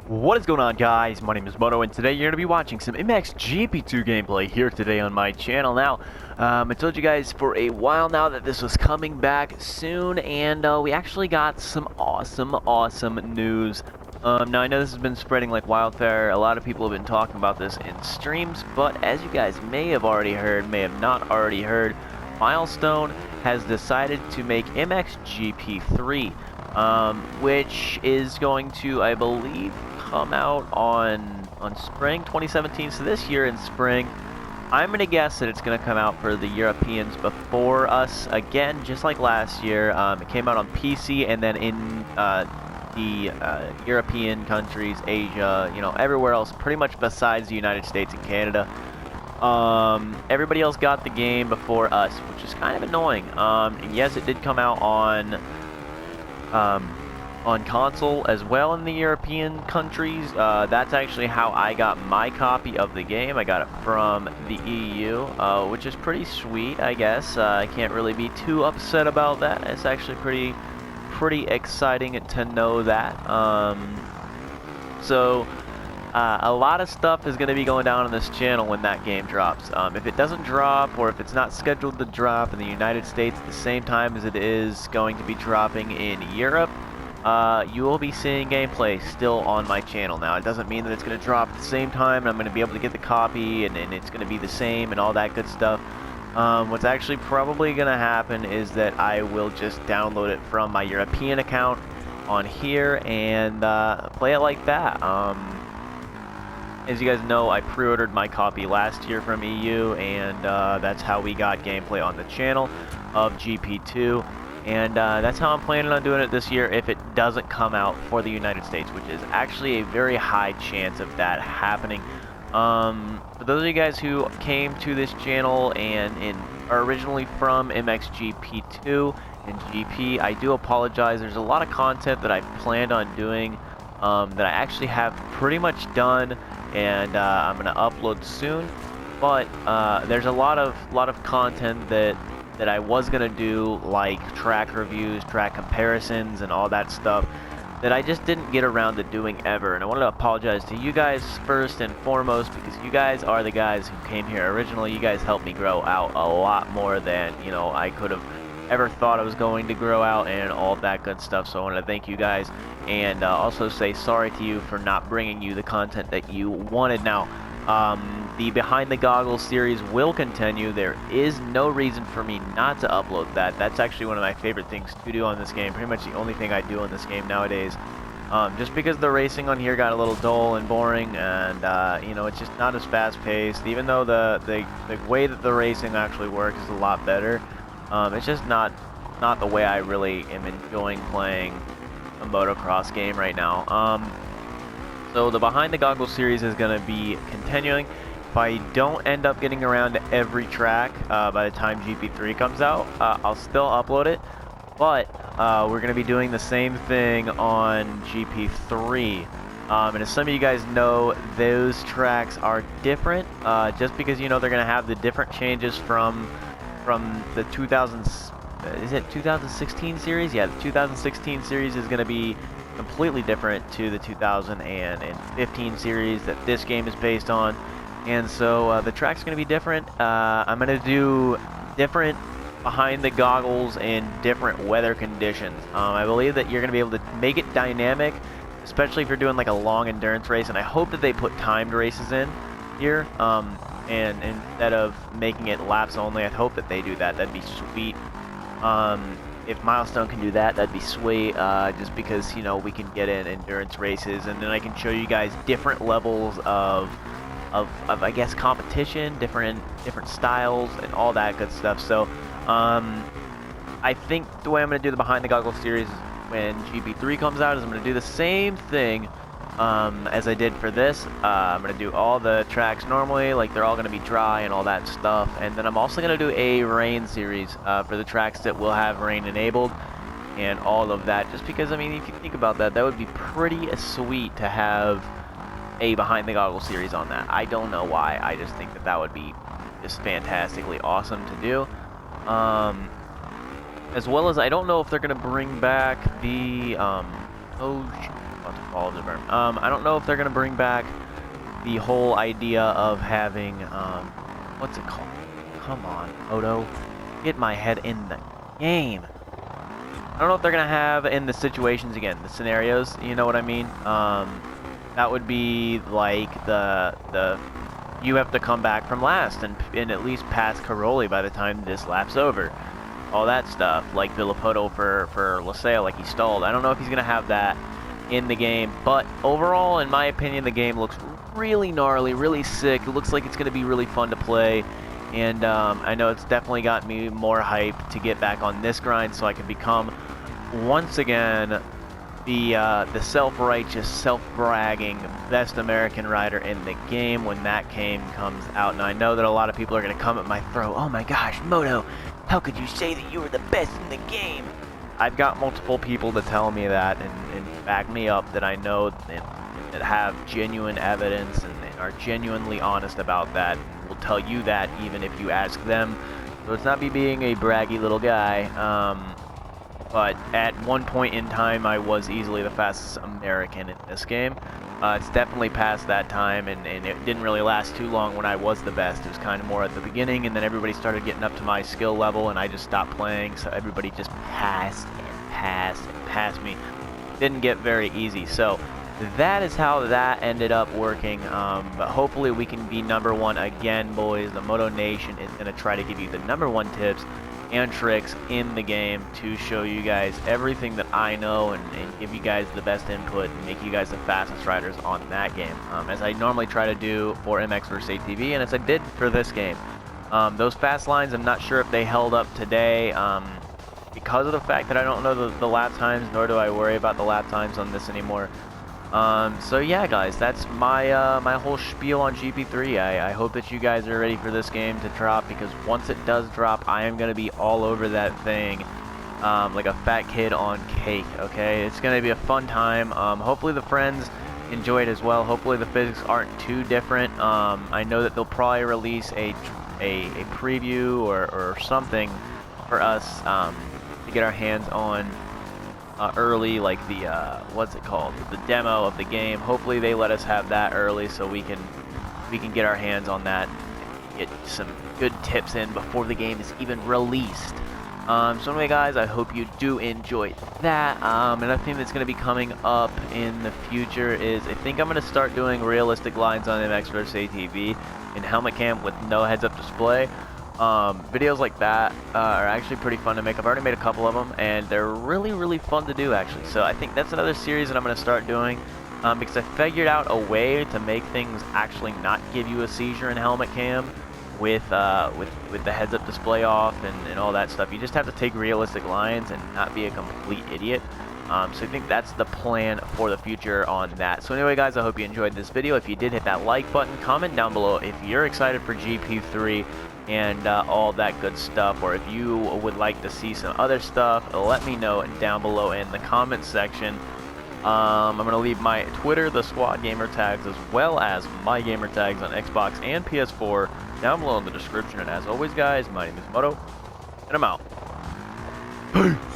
What is going on, guys? My name is Moto, and today you're going to be watching some MXGP2 gameplay here today on my channel. Now, I told you guys for a while now that this was coming back soon, and we actually got some awesome news. Now, I know this has been spreading like wildfire. A lot of people have been talking about this in streams, but as you guys may have already heard, may have not already heard, Milestone has decided to make MXGP3. Which is going to, I believe, come out on spring 2017. So this year in spring, I'm gonna guess that it's gonna come out for the Europeans before us again, just like last year. It came out on PC, and then in the European countries, Asia, you know, everywhere else, pretty much besides the United States and Canada. Everybody else got the game before us, which is kind of annoying. And yes, it did come out on console as well in the European countries. That's actually how I got my copy of the game. I got it from the EU, which is pretty sweet, I guess. I can't really be too upset about that. It's actually pretty exciting to know that. A lot of stuff is going to be going down on this channel when that game drops. If it doesn't drop, or if it's not scheduled to drop in the United States at the same time as it is going to be dropping in Europe, you will be seeing gameplay still on my channel. Now, it doesn't mean that it's going to drop at the same time, and I'm going to be able to get the copy, and it's going to be the same, and all that good stuff. What's actually probably going to happen is that I will just download it from my European account on here, and play it like that. As you guys know, I pre-ordered my copy last year from EU, and that's how we got gameplay on the channel of GP2. And that's how I'm planning on doing it this year if it doesn't come out for the United States, which is actually a very high chance of that happening. For those of you guys who came to this channel and are originally from MXGP2 and GP, I do apologize. There's a lot of content that I planned on doing that I actually have pretty much done, and I'm gonna upload soon. But there's a lot of content that I was gonna do, like track reviews, track comparisons, and all that stuff that I just didn't get around to doing ever. And I wanted to apologize to you guys first and foremost, because you guys are the guys who came here originally. You guys helped me grow out a lot more than, you know, I could have ever thought I was going to grow out, and all that good stuff. So I wanted to thank you guys, and also say sorry to you for not bringing you the content that you wanted. Now, the Behind the Goggles series will continue. There is no reason for me not to upload that. That's actually one of my favorite things to do on this game. Pretty much the only thing I do on this game nowadays. Just because the racing on here got a little dull and boring, and you know, it's just not as fast paced. Even though the way that the racing actually works is a lot better, it's just not the way I really am enjoying playing a motocross game right now. So the Behind the Goggles series is going to be continuing. If I don't end up getting around to every track by the time GP3 comes out, I'll still upload it. But we're going to be doing the same thing on GP3. And as some of you guys know, those tracks are different, just because, you know, they're going to have the different changes from the 2016 series? Yeah, the 2016 series is going to be completely different to the 2015 series that this game is based on. And so the track's going to be different. I'm going to do different Behind the Goggles in different weather conditions. I believe that you're going to be able to make it dynamic, especially if you're doing like a long endurance race, and I hope that they put timed races in here. And instead of making it laps only, I hope that they do that. That'd be sweet. If Milestone can do that, that'd be sweet. Just because, you know, we can get in endurance races, and then I can show you guys different levels of I guess competition, different styles, and all that good stuff. So I think the way I'm going to do the Behind the Goggles series when GP3 comes out is I'm going to do the same thing as I did for this. I'm going to do all the tracks normally, like they're all going to be dry and all that stuff. And then I'm also going to do a rain series for the tracks that will have rain enabled and all of that. Just because, I mean, if you think about that, that would be pretty sweet to have a Behind the Goggles series on that. I don't know why. I just think that would be just fantastically awesome to do. As well as, I don't know if they're going to bring back the, oh shoot, I'm about to fall of the berm. I don't know if they're going to bring back the whole idea of having, what's it called? Come on, Moto. Get my head in the game. I don't know if they're going to have in the situations again, the scenarios, you know what I mean? That would be like the you have to come back from last and at least pass Caroli by the time this lap's over. All that stuff, like Villopoto for Laseo, like he stalled. I don't know if he's going to have that in the game, but overall, in my opinion, the game looks really gnarly, really sick. It looks like it's going to be really fun to play, and I know it's definitely got me more hyped to get back on this grind so I can become, once again, the self-righteous, self-bragging best American rider in the game when that game comes out. And I know that a lot of people are going to come at my throat. Oh my gosh, Moto, how could you say that you were the best in the game? I've got multiple people to tell me that and back me up, that I know that have genuine evidence and are genuinely honest about that. Will tell you that even if you ask them. So it's not me being a braggy little guy. But at one point in time, I was easily the fastest American in this game. It's definitely past that time, and it didn't really last too long when I was the best. It was kind of more at the beginning, and then everybody started getting up to my skill level, and I just stopped playing, so everybody just passed and passed and passed me. Didn't get very easy, so that is how that ended up working. But hopefully we can be #1 again, boys. The Moto Nation is going to try to give you the #1 tips and tricks in the game to show you guys everything that I know and give you guys the best input and make you guys the fastest riders on that game, as I normally try to do for MX vs ATV and as I did for this game. Those fast lines, I'm not sure if they held up today because of the fact that I don't know the lap times, nor do I worry about the lap times on this anymore. So yeah, guys, that's my my whole spiel on GP3. I hope that you guys are ready for this game to drop, because once it does drop, I am going to be all over that thing like a fat kid on cake, okay? It's going to be a fun time. Hopefully the friends enjoy it as well. Hopefully the physics aren't too different. I know that they'll probably release a preview or something for us to get our hands on early, like the what's it called, the demo of the game. Hopefully they let us have that early so we can get our hands on that and get some good tips in before the game is even released. So anyway, guys, I hope you do enjoy that. Another thing that's going to be coming up in the future is I think I'm going to start doing realistic lines on MX vs ATV in helmet cam with no heads-up display. Videos like that are actually pretty fun to make. I've already made a couple of them, and they're really fun to do, actually. So I think that's another series that I'm going to start doing, because I figured out a way to make things actually not give you a seizure in helmet cam with the heads-up display off and all that stuff. You just have to take realistic lines and not be a complete idiot. So I think that's the plan for the future on that. So anyway, guys, I hope you enjoyed this video. If you did, hit that like button. Comment down below if you're excited for GP3 and all that good stuff, or if you would like to see some other stuff, let me know down below in the comment section. I'm going to leave my Twitter, the squad gamer tags, as well as my gamer tags on Xbox and PS4 down below in the description. And as always, guys, my name is Moto, and I'm out. Peace!